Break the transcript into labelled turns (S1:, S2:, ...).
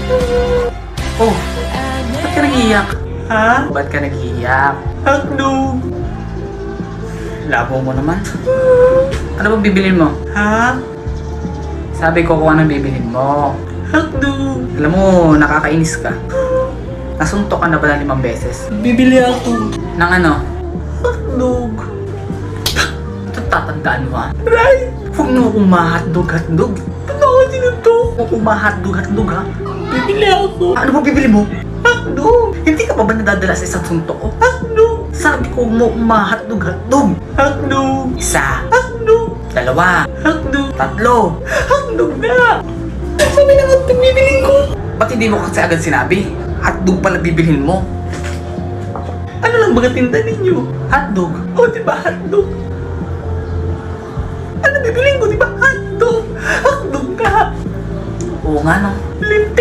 S1: Oh, ba't ka nag-iiyak? Ha? Ba't ka nag-iiyak? Hotdog! Labo mo naman. Ano bang bibilin mo? Ha? Sabi ko kung anong bibilin mo. Hotdog! Alam mo, nakakainis ka. Nasuntok ka na ba ng 5 beses? Bibili ako. Ng ano? Hotdog. Ito tatandaan mo ha? Right! Huwag mo akong ma-hotdog. Ba't ako sinuntok? Huwag akong ma-hotdog ha? Bibili ako. Ano ba bibili mo? Hotdog! Hindi ka pa ba nadadala sa isang suntok ko? Hotdog! Sabi ko mo ma-hotdog. Hotdog! Isa. Hotdog! 2. Hotdog! 3. Hotdog na! Sabi na hotdog bibilin ko. Ba't hindi mo kasi agad sinabi? Hotdog pala bibilhin mo. Ano lang ba tinda ninyo? Hotdog? O diba hotdog? Ano bibilin ko diba? Hotdog! Hotdog ka! Oo nga no. Lintik